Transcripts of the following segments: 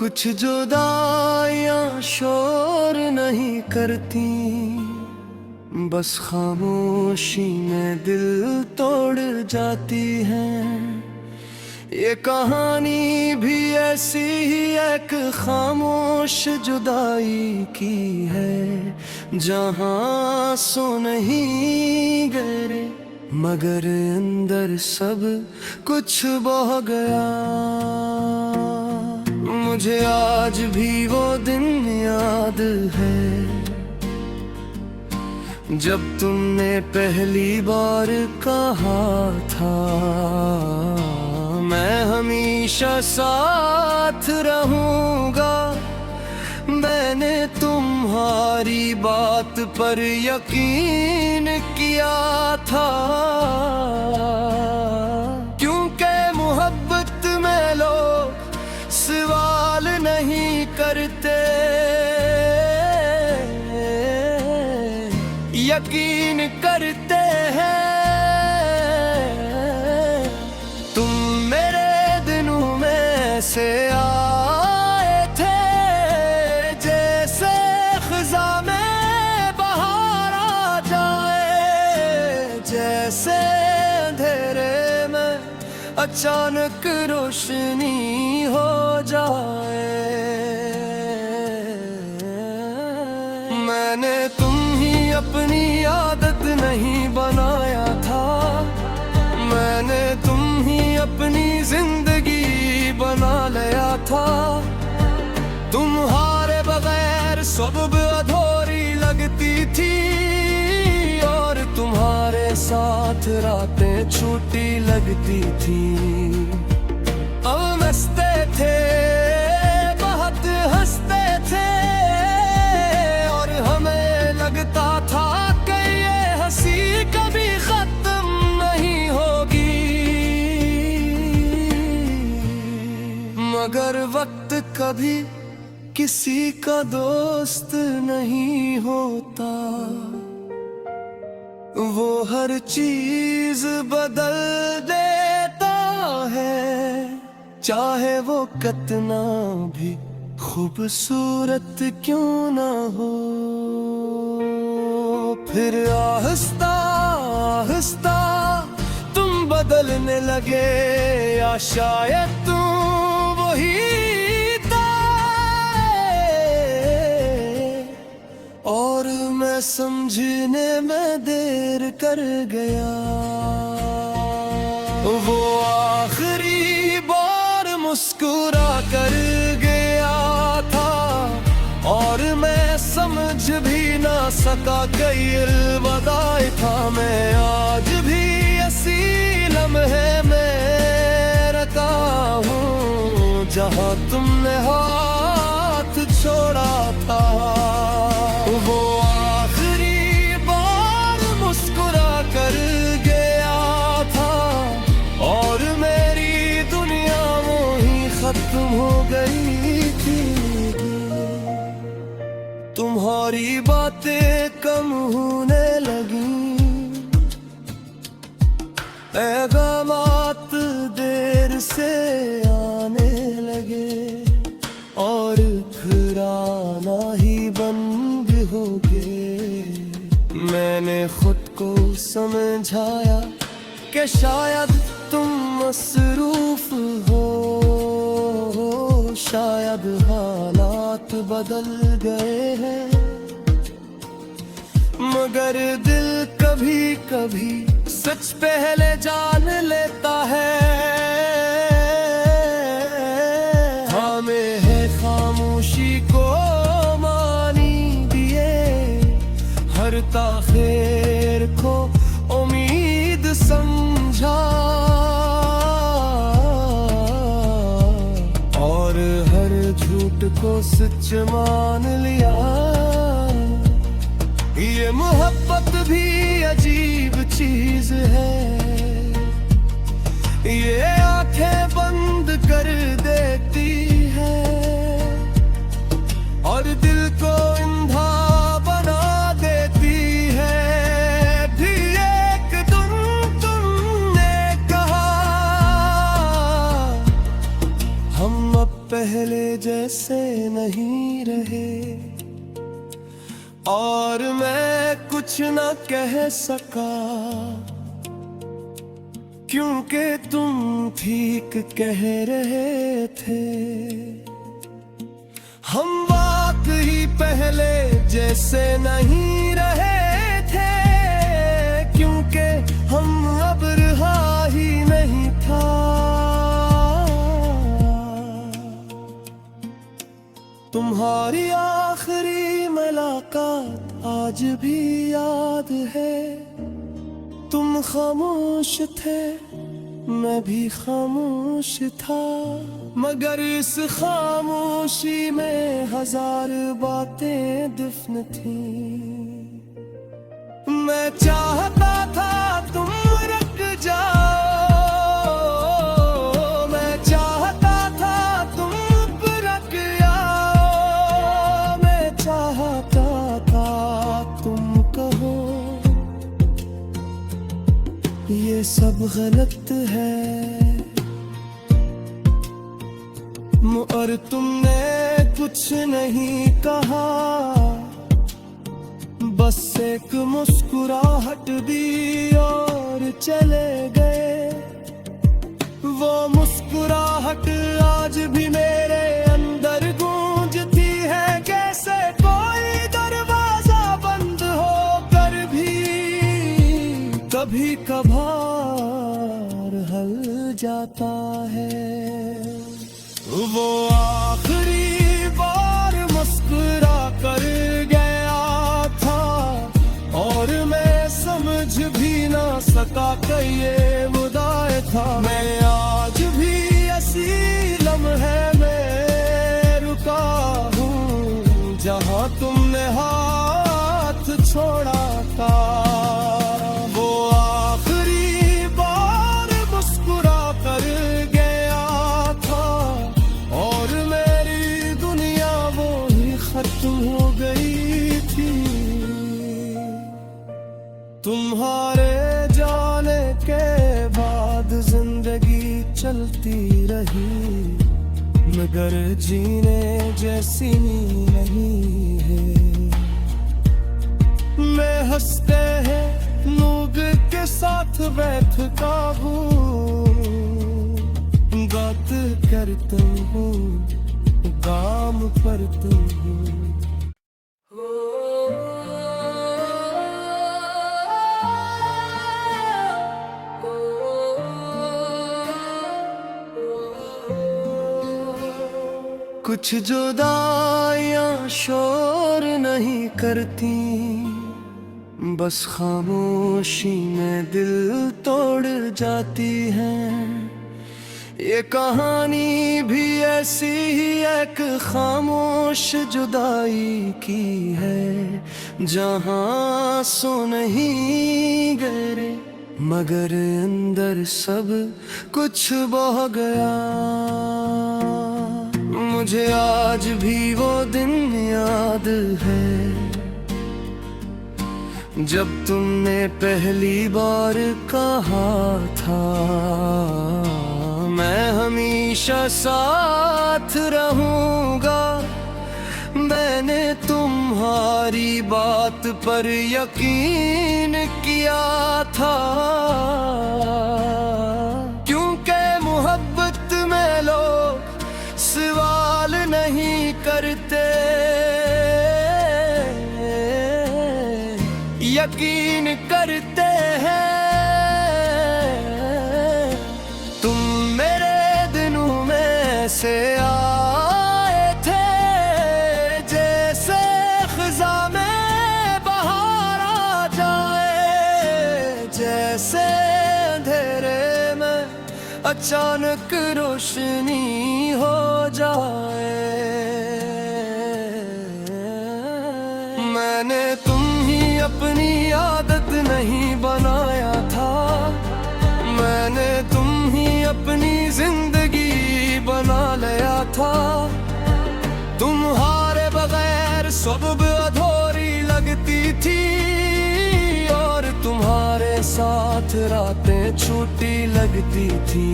कुछ जुदाइयां शोर नहीं करती, बस खामोशी में दिल तोड़ जाती है। ये कहानी भी ऐसी ही एक खामोश जुदाई की है, जहां सो नहीं गिरे मगर अंदर सब कुछ बह गया। मुझे आज भी वो दिन याद है जब तुमने पहली बार कहा था मैं हमेशा साथ रहूंगा। मैंने तुम्हारी बात पर यकीन किया था, क्योंकि मोहब्बत में लोग सवाल नहीं करते, यकीन करते हैं। तुम मेरे दिनों में से आए थे जैसे खज़ा में बहार आ जाए, जैसे अंधेरे में अचानक रोशनी हो जाए। मैंने तुम ही अपनी आदत नहीं बनाया था, मैंने तुम ही अपनी जिंदगी बना लिया था। तुम्हारे बगैर सुबह अधूरी लगती थी और तुम्हारे साथ रातें छूटी लगती थी। हम हंसते थे, बहुत हंसते थे और हमें लगता था कि ये हंसी कभी खत्म नहीं होगी। मगर वक्त कभी किसी का दोस्त नहीं होता, वो हर चीज बदल देता है, चाहे वो कितना भी खूबसूरत क्यों ना हो। फिर आहिस्ता आहिस्ता तुम बदलने लगे, या शायद तुम वही और मैं समझने में देर कर गया। वो आखिरी बार मुस्कुरा कर गया था और मैं समझ भी ना सका कि अलविदाई था। मैं आज भी इसी लम्हे में रखा हूँ जहाँ तुमने हाथ छोड़ा था। वो आखिरी बार मुस्कुरा कर गया था और मेरी दुनिया वो ही खत्म हो गई थी। तुम्हारी बातें कम होने लगी, पैगामात देर से आने लगे और फिर आना ही बंद हो गए। मैंने खुद को समझाया कि शायद तुम मसरूफ हो, शायद हालात बदल गए हैं। मगर दिल कभी कभी सच पहले जान लेता है। हमें है खामोशी को मानी दिए, हर ताखिर को उम्मीद समझा और हर झूठ को सच मान लिया। ये मोहब्बत भी अजीब चीज है, ये आंखें बंद कर देती है और दिल को अंधा बना देती है। भी एक दिन तुमने कहा हम अब पहले जैसे और मैं कुछ न कह सका, क्योंकि तुम ठीक कह रहे थे। हम वाकई पहले जैसे नहीं रहे थे, क्योंकि हम अब रहा ही नहीं था। तुम्हारी आखिरी मुलाकात आज भी याद है। तुम खामोश थे, मैं भी खामोश था, मगर इस खामोशी में हजार बातें दफन थी। मैं चाहता था तुम रुक जाओ, मैं चाहता था तुम रुक आओ, मैं चाहता था तुम कहो ये सब गलत है। और तुमने कुछ नहीं कहा, बस एक मुस्कुराहट दी और चले गए। वो मुस्कुराहट आज भी मेरे अंदर गूंजती है, कैसे कोई दरवाजा बंद होकर भी कभी कभार हल जाता है। वो आखिरी बार मुस्कुरा कर गया था, और मैं समझ भी ना सका कि ये मुदाए था। मैं आज भी ऐसी लम्हे में रुका हूँ जहाँ तुमने हाथ छोड़ा था। वो आखिरी बार मुस्कुरा कर गया था, और मेरी दुनिया वो ही खत्म हो गई थी। तुम्हारे जाने के बाद जिंदगी चलती रही, मगर जीने जैसी नहीं है। मैं हंसते हैं लोग के साथ बैठता हूँ, बात करता हूँ, काम करता हूँ। कुछ जुदाइयां शोर नहीं करती, बस खामोशी में दिल तोड़ जाती हैं। ये कहानी भी ऐसी ही एक खामोश जुदाई की है, जहाँ सो नहीं गए मगर अंदर सब कुछ बह गया। मुझे आज भी वो दिन याद है, जब तुमने पहली बार कहा था मैं हमेशा साथ रहूंगा। मैंने तुम्हारी बात पर यकीन किया था, क्योंकि मोहब्बत में लोग सवाल नहीं करते, यकीन करते हैं। तुम मेरे दिनों में से आए थे, जैसे खिजा में बहार आ जाए, जैसे अंधेरे में अचानक रोशनी हो जाए। मैंने तुम ही अपनी आदत नहीं बनाया था, मैंने तुम ही अपनी जिंदगी बना लिया था। तुम्हारे बगैर सुबह अधूरी लगती थी, और तुम्हारे साथ रातें छूटी लगती थी।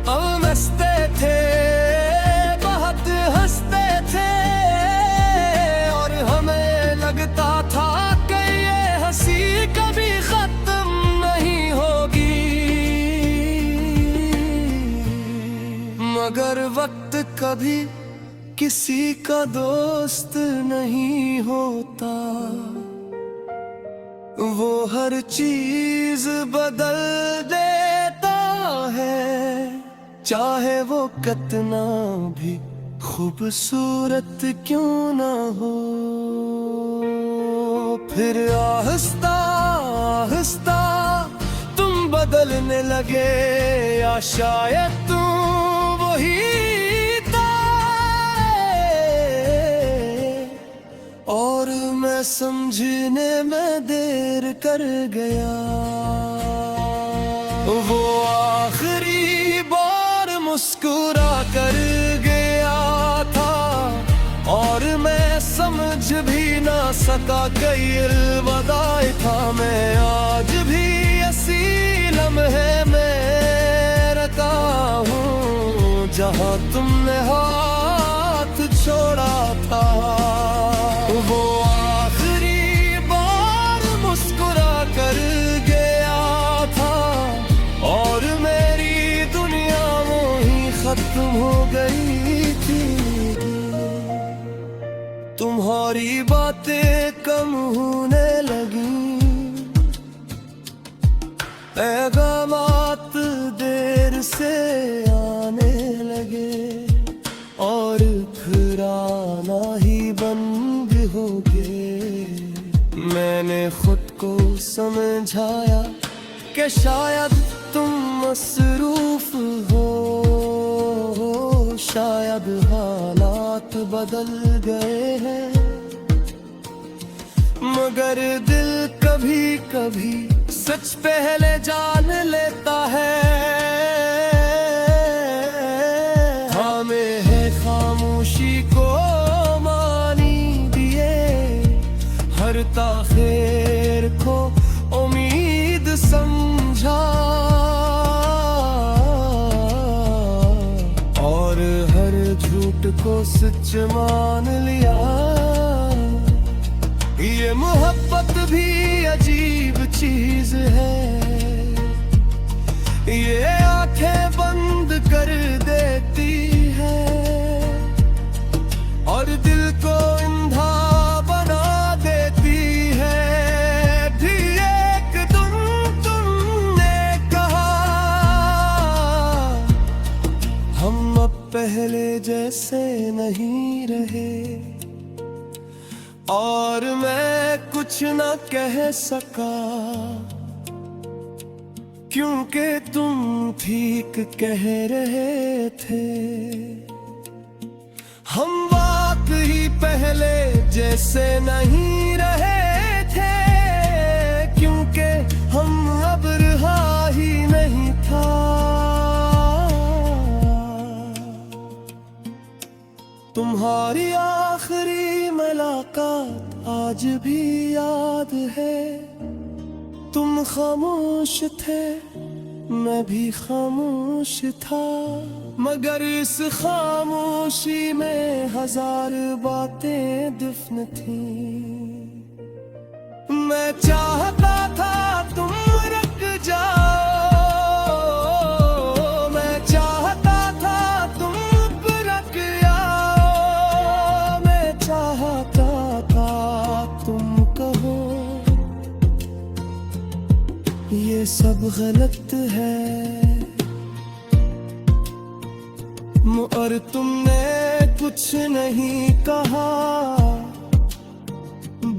हम हंसते थे, बहुत हंसते थे, और हमें कभी किसी का दोस्त नहीं होता। वो हर चीज बदल देता है, चाहे वो कितना भी खूबसूरत क्यों ना हो। फिर आहिस्ता आहिस्ता तुम बदलने लगे, या शायद तुम वही था। और मैं समझने में देर कर गया। वो आखिरी बार मुस्कुरा कर गया था, और मैं समझ भी ना सका कई अलविदाई था। मैं आज भी ऐसी लम्हे में रखा हूँ, जहाँ तुमने हाथ छोड़ा था। वो आखिरी बार मुस्कुरा कर गया था, और मेरी दुनिया वो ही खत्म हो गई थी। तुम्हारी बातें कम होने लगी, पैगामात देर से आने लगे, और फिर आना ही बंद हो गए। मैंने खुद को समझाया कि शायद तुम मसरूफ हो, शायद हालात बदल गए हैं। मगर दिल कभी कभी सच पहले जान लेता है। हमें है खामोशी को मानी दिए, हर ताखिर को उम्मीद समझा, और हर झूठ को सच मान लिया। ये मोहब्बत भी अजीब चीज है, ये आंखें बंद कर देती है, और दिल को अंधा बना देती है। भी एक दिन तुमने कहा, हम अब पहले जैसे नहीं रहे, और मैं कुछ न कह सका, क्योंकि तुम ठीक कह रहे थे। हम वाकई पहले जैसे नहीं रहे थे, क्योंकि हम अब रहा ही नहीं था। तुम्हारी आखिरी मुलाकात आज भी याद है। तुम खामोश थे, मैं भी खामोश था, मगर इस खामोशी में हजार बातें दफन थी। मैं चाहता था तुम रुक जाओ, मैं चाहता था तुम रख आओ, मैं चाहता था तुम कहो ये सब गलत है, और तुमने कुछ नहीं कहा,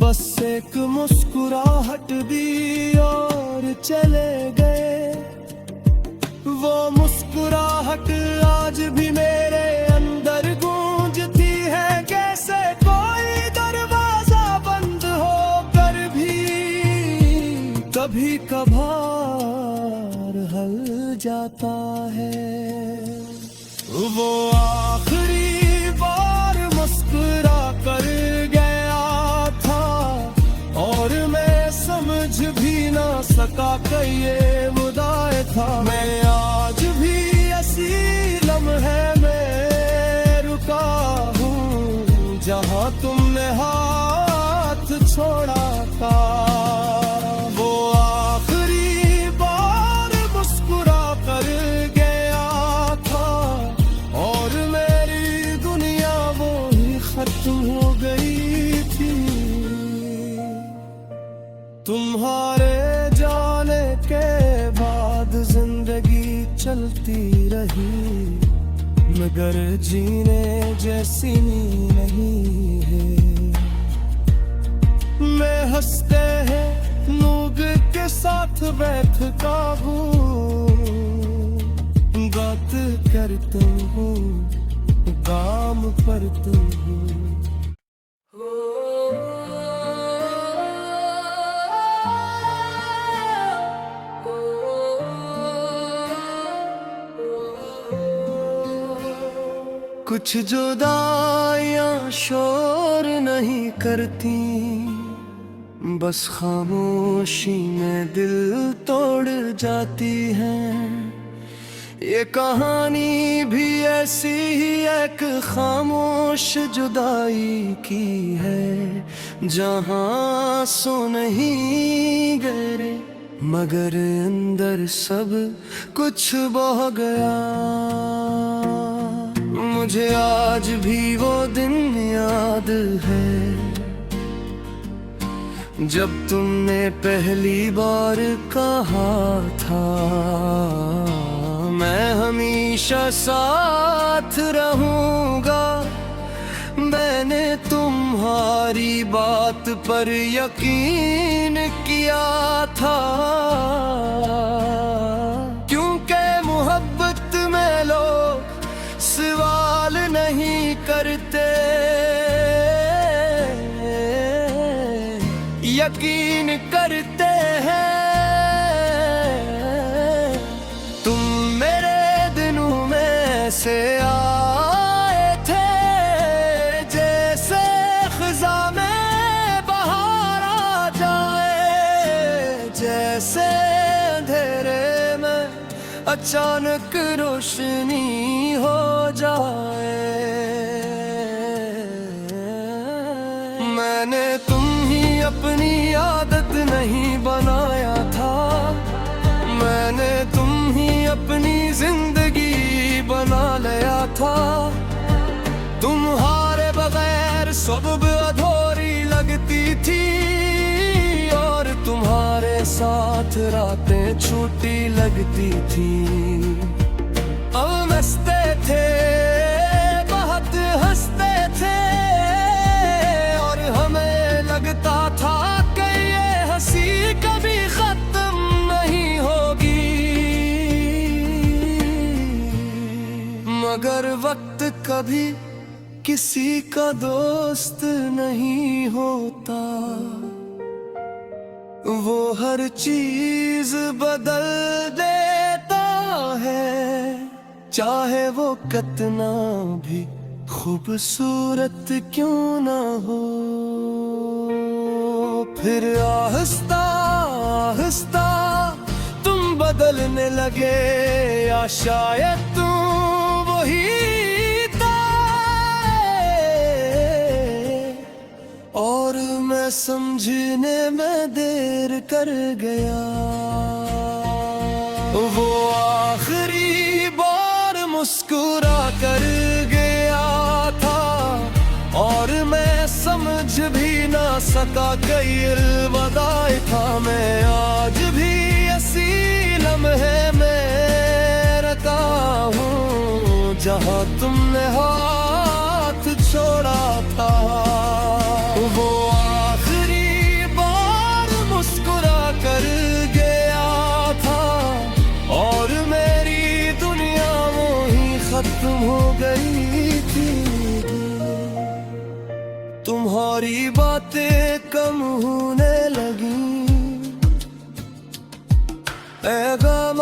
बस एक मुस्कुराहट दी और चले गए। वो मुस्कुराहट आज भी मेरे अंदर गूंजती है, कैसे कोई दरवाजा बंद होकर भी कभी कभार हल जाता है। वो आखिरी बार मुस्कुरा कर गया था, और मैं समझ भी ना सका कि ये मुदाए था। मैं आज भी ऐसी लम्हे में रुका हूँ, जहाँ तुमने हाथ छोड़ा था। वो आखिरी बार मुस्कुरा कर गया था, और मेरी तुम्हारे जाने के बाद जिंदगी चलती रही, मगर जीने जैसी नहीं है। मैं हंसते हैं लोग के साथ बैठ का हूँ, बात करता हूँ काम पर तुम हूँ। कुछ जुदाइयां शोर नहीं करती, बस खामोशी में दिल तोड़ जाती है। ये कहानी भी ऐसी ही एक खामोश जुदाई की है, जहां सो नहीं गए मगर अंदर सब कुछ बह गया। मुझे आज भी वो दिन याद है, जब तुमने पहली बार कहा था मैं हमेशा साथ रहूंगा। मैंने तुम्हारी बात पर यकीन किया था, क्योंकि मोहब्बत में लोग सवाल नहीं करते, यकीन करते हैं। तुम मेरे दिनों में से आए थे, जैसे खिज़ा में बहार आ जाए, जैसे अंधेरे में अचानक रोशनी हो जाए। मैंने तुम ही अपनी आदत नहीं बनाया था, मैंने तुम ही अपनी जिंदगी बना लिया था। तुम्हारे बगैर सुबह अधूरी लगती थी, और तुम्हारे साथ रातें छूटी लगती थी। हम हंसते थे, बहुत हंसते थे, और हमें लगता था कि ये हंसी कभी खत्म नहीं होगी। मगर वक्त कभी किसी का दोस्त नहीं होता, वो हर चीज बदल देता है, चाहे वो कितना भी खूबसूरत क्यों ना हो। फिर आहिस्ता आहिस्ता तुम बदलने लगे, या शायद तुम वही था, और मैं समझने में देर कर गया। वो आखिरी बार मुस्कुरा कर गया था, और मैं समझ भी ना सका कई अलविदाई था। मैं आज भी इसी लम्हे में रहता हूँ, जहाँ तुमने हाथ छोड़ा था। वो आखिरी बार मुस्कुरा कर गया था, और मेरी दुनिया वो ही खत्म हो गई थी। तुम्हारी बातें कम होने लगी, पैगाम